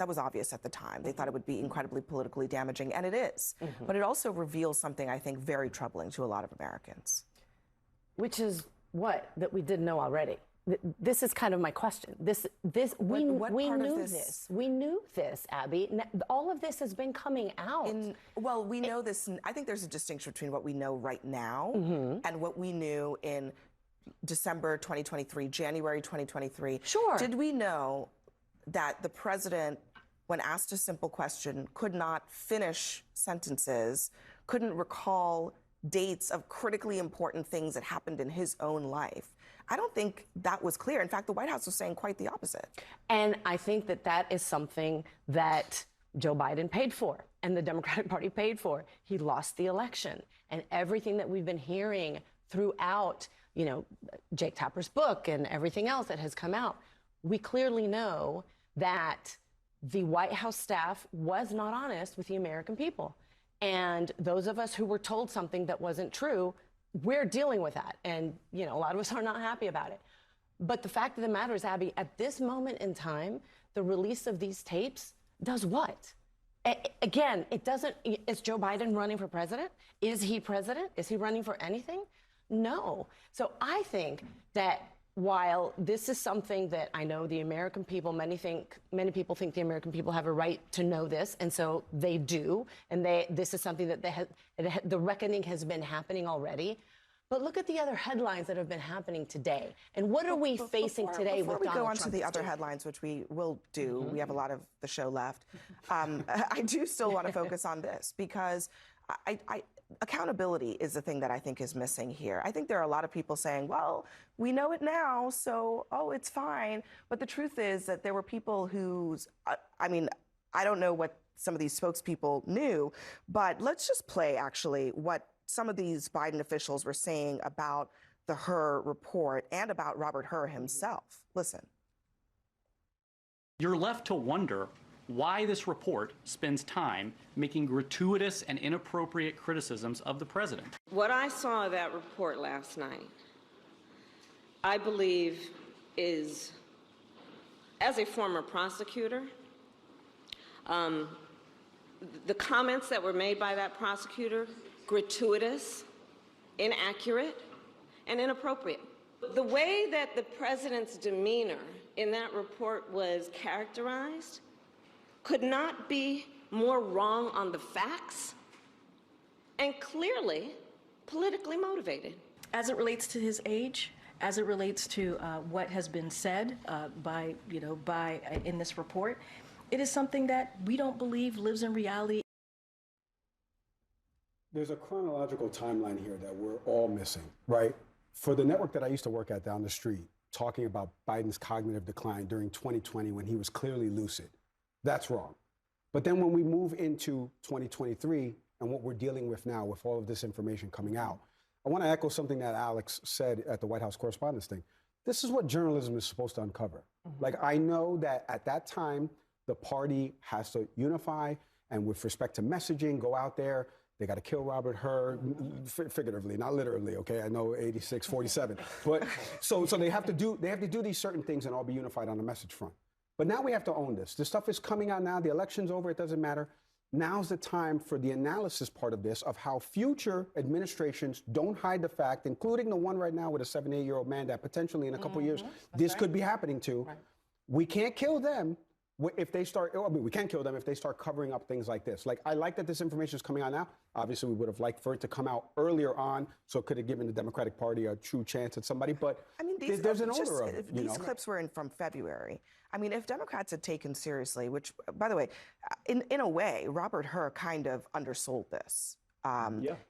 That was obvious at the time. They thought it would be incredibly politically damaging, and it is. But it also reveals something, I think, very troubling to a lot of Americans. Which is what? That we didn't know already. This is kind of my question. We knew this. We knew this, Abby. All of this has been coming out. Well, we know this. I think there's a distinction between what we know right now and what we knew in December 2023, January 2023. Sure. Did we know that the president, when asked a simple question, could not finish sentences, couldn't recall dates of critically important things that happened in his own life? I don't think that was clear. In fact, the White House was saying quite the opposite. And I think that that is something that Joe Biden paid for and the Democratic Party paid for. He lost the election. And everything that we've been hearing throughout, you know, Jake Tapper's book and everything else that has come out, we clearly know that the White House staff was not honest with the American people. And those of us who were told something that wasn't true, we're dealing with that. And, you know, a lot of us are not happy about it. But the fact of the matter is, Abby, at this moment in time, the release of these tapes does what? Again, it doesn't, is Joe Biden running for president? Is he president? Is he running for anything? No. So I think that while this is something that I know the American people, many people think the American people have a right to know this, and so they do, and this is something that the reckoning has been happening already. But look at the other headlines that have been happening today. And what are we facing today with Donald Trump? Before we go on to the other headlines, which we will do, we have a lot of the show left, I do still want to focus on this because accountability is the thing that I think is missing here. I think there are a lot of people saying, well, we know it now, so, oh, it's fine. But the truth is that there were people whose, I mean, I don't know what some of these spokespeople knew, but let's just play, actually, what some of these Biden officials were saying about the Hur report and about Robert Hur himself. Listen. You're left to wonder why this report spends time making gratuitous and inappropriate criticisms of the president. What I saw of that report last night, I believe is, as a former prosecutor, the comments that were made by that prosecutor, gratuitous, inaccurate, and inappropriate. The way that the president's demeanor in that report was characterized could not be more wrong on the facts and clearly politically motivated. As it relates to his age, as it relates to what has been said in this report, it is something that we don't believe lives in reality. There's a chronological timeline here that we're all missing, right? For the network that I used to work at down the street, talking about Biden's cognitive decline during 2020 when he was clearly lucid, that's wrong. But then when we move into 2023 and what we're dealing with now with all of this information coming out, I want to echo something that Alex said at the White House Correspondents' thing. This is what journalism is supposed to uncover. Like, I know that at that time, the party has to unify and with respect to messaging, go out there. They got to kill Robert Hur, figuratively, not literally, okay? I know 86, 47. But so they have to do these certain things and all be unified on the message front. But now we have to own this. This stuff is coming out now. The election's over. It doesn't matter. Now's the time for the analysis part of this, of how future administrations don't hide the fact, including the one right now with a 78-year-old man that potentially in a couple years, this could be happening to. Right. We can't kill them if they start, I mean, we can kill them if they start covering up things like this. Like, I like that this information is coming out now. Obviously, we would have liked for it to come out earlier on, so it could have given the Democratic Party a true chance at somebody. But I mean, there's an odor of it. These clips were from February. I mean, if Democrats had taken seriously, which, by the way, in a way, Robert Hur kind of undersold this.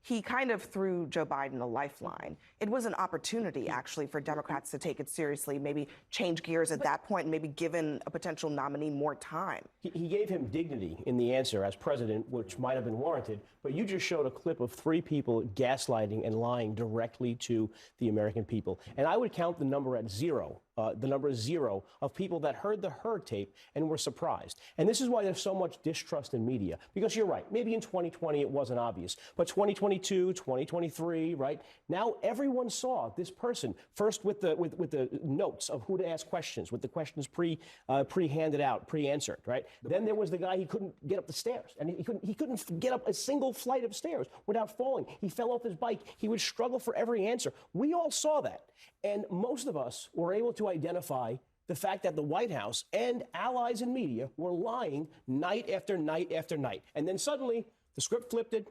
He kind of threw Joe Biden a lifeline. It was an opportunity, actually, for Democrats to take it seriously, maybe change gears at that point, and maybe given a potential nominee more time. He gave him dignity in the answer as president, which might have been warranted. But you just showed a clip of 3 people gaslighting and lying directly to the American people. And I would count the number at 0 the number is 0 of people that heard the Hur tape and were surprised. And this is why there's so much distrust in media. Because you're right, maybe in 2020 it wasn't obvious, but 2022, 2023, right? Now everyone saw this person first with the notes of who to ask questions, with the questions pre-handed out, pre-answered, right? Then there was the guy, he couldn't get up the stairs, and he couldn't get up a single flight of stairs without falling. He fell off his bike. He would struggle for every answer. We all saw that. And most of us were able to identify the fact that the White House and allies in media were lying night after night after night. And then suddenly the script flipped it.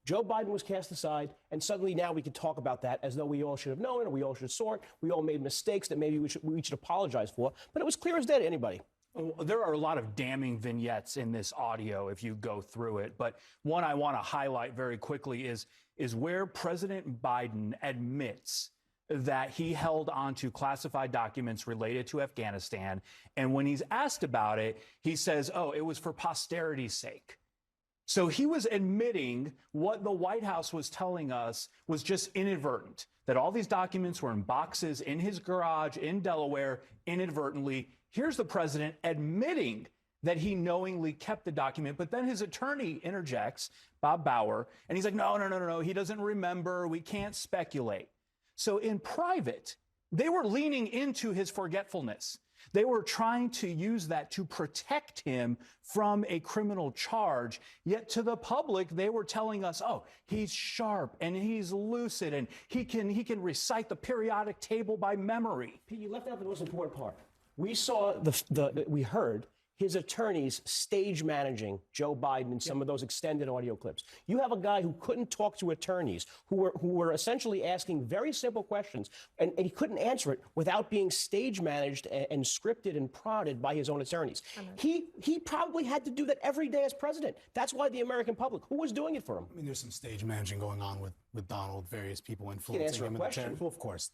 Joe Biden was cast aside, and suddenly now we could talk about that as though we all should have known, or we all should have saw it. We all made mistakes that maybe we should apologize for. But it was clear as day to anybody. There are a lot of damning vignettes in this audio if you go through it. But one I want to highlight very quickly is where President Biden admits that he held onto classified documents related to Afghanistan. And when he's asked about it, he says, oh, it was for posterity's sake. So he was admitting what the White House was telling us was just inadvertent, that all these documents were in boxes in his garage in Delaware inadvertently. Here's the president admitting that he knowingly kept the document, but then his attorney interjects, Bob Bauer, and he's like, no, he doesn't remember, we can't speculate. So in private, they were leaning into his forgetfulness. They were trying to use that to protect him from a criminal charge. Yet to the public, they were telling us, oh, he's sharp and he's lucid and he can recite the periodic table by memory. Pete, you left out the most important part. We saw we heard his attorneys stage managing Joe Biden in some of those extended audio clips. You have a guy who couldn't talk to attorneys who were essentially asking very simple questions, and he couldn't answer it without being stage managed and scripted and prodded by his own attorneys. He probably had to do that every day as president. That's why the American public, who was doing it for him? I mean, there's some stage managing going on with Donald, various people influencing him in the chair. Well, of course,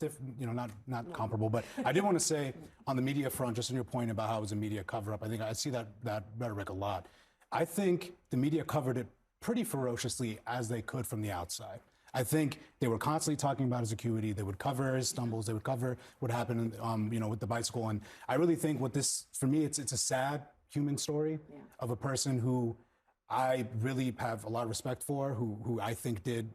not comparable. But I did want to say on the media front, just on your point about how it was a media cover-up, I think I see that rhetoric a lot. I think the media covered it pretty ferociously as they could from the outside. I think they were constantly talking about his acuity. They would cover his stumbles. They would cover what happened, with the bicycle. And I really think for me, it's a sad human story of a person who I really have a lot of respect for, who I think did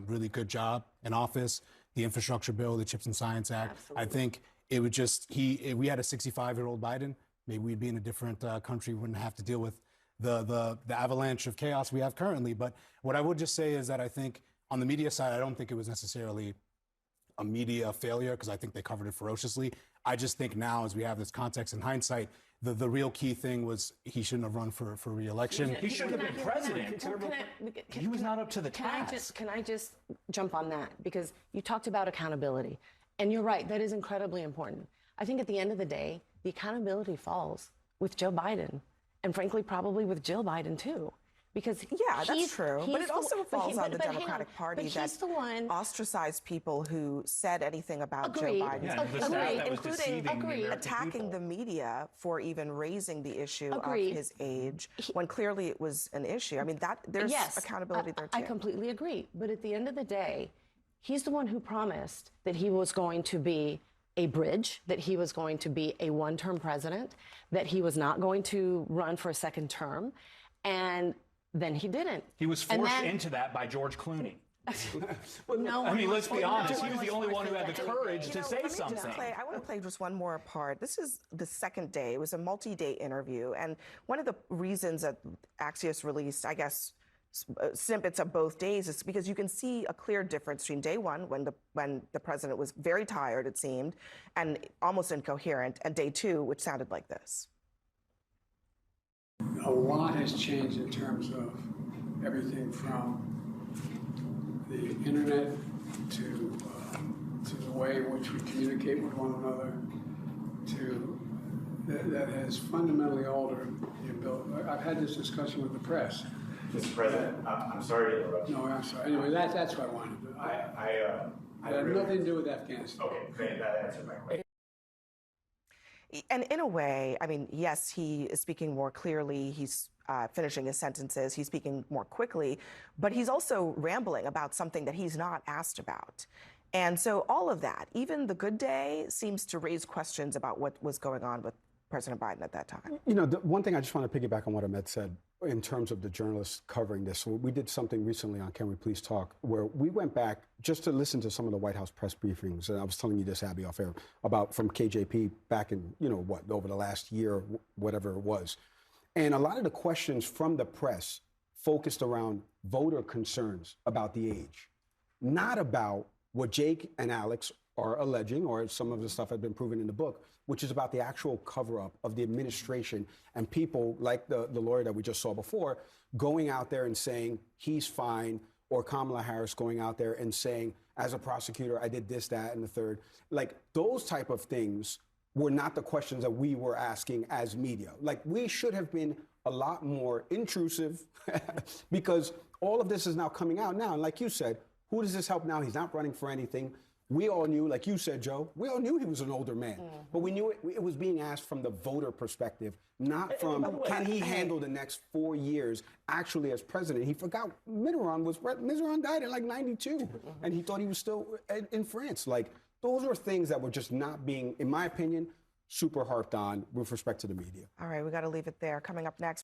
really good job in office. The infrastructure bill, the Chips and Science Act. Absolutely. I think it would if we had a 65-year-old Biden, maybe we'd be in a different country. We wouldn't have to deal with the avalanche of chaos we have currently. But what I would just say is that I think on the media side, I don't think it was necessarily a media failure because I think they covered it ferociously. I just think now, as we have this context in hindsight, the real key thing was he shouldn't have run for re-election. He shouldn't have been president. He was not up to the task. Can I just jump on that? Because you talked about accountability. And you're right, that is incredibly important. I think at the end of the day, the accountability falls with Joe Biden. And frankly, probably with Jill Biden, too. Because that's true. But it also falls on the Democratic Party that he's the one ostracized people who said anything about Joe Biden, including attacking the media for even raising the issue of his age, when clearly it was an issue. I mean, there's accountability there, too. I completely agree. But at the end of the day, he's the one who promised that he was going to be a bridge, that he was going to be a one-term president, that he was not going to run for a second term. And then he didn't. He was forced into that by George Clooney. I mean, let's be honest. He was the only one who had the courage to say something. I want to play just one more part. This is the second day. It was a multi-day interview. And one of the reasons that Axios released, I guess, snippets of both days is because you can see a clear difference between day one, when the president was very tired, it seemed, and almost incoherent, and day two, which sounded like this. A lot has changed in terms of everything from the internet to the way in which we communicate with one another, that has fundamentally altered the ability. I've had this discussion with the press. Mr. President, I'm sorry to interrupt you. No, I'm sorry. Anyway, that's what I wanted to do. It had nothing to do with Afghanistan. Okay, that answered my question. And in a way, I mean, yes, he is speaking more clearly. He's finishing his sentences. He's speaking more quickly, but he's also rambling about something that he's not asked about. And so all of that, even the good day, seems to raise questions about what was going on with President Biden at that time. You know, the one thing I just want to piggyback on what Ahmed said in terms of the journalists covering this. So we did something recently on Can We Please Talk, where we went back just to listen to some of the White House press briefings. And I was telling you this, Abby, off air, about from KJP back in, you know, what, over the last year, whatever it was. And a lot of the questions from the press focused around voter concerns about the age, not about what Jake and Alex are alleging, or some of the stuff had been proven in the book, which is about the actual cover-up of the administration and people like the lawyer that we just saw before going out there and saying he's fine, or Kamala Harris going out there and saying, as a prosecutor, I did this, that, and the third. Like, those type of things were not the questions that we were asking as media. Like, we should have been a lot more intrusive because all of this is now coming out now. And like you said, who does this help now? He's not running for anything. We all knew, like you said, Joe, we all knew he was an older man. But we knew it was being asked from the voter perspective, not from can he handle the next 4 years actually as president. He forgot Mitterrand died at like 92, and he thought he was still in France. Like, those are things that were just not being, in my opinion, super harped on with respect to the media. All right, we got to leave it there. Coming up next.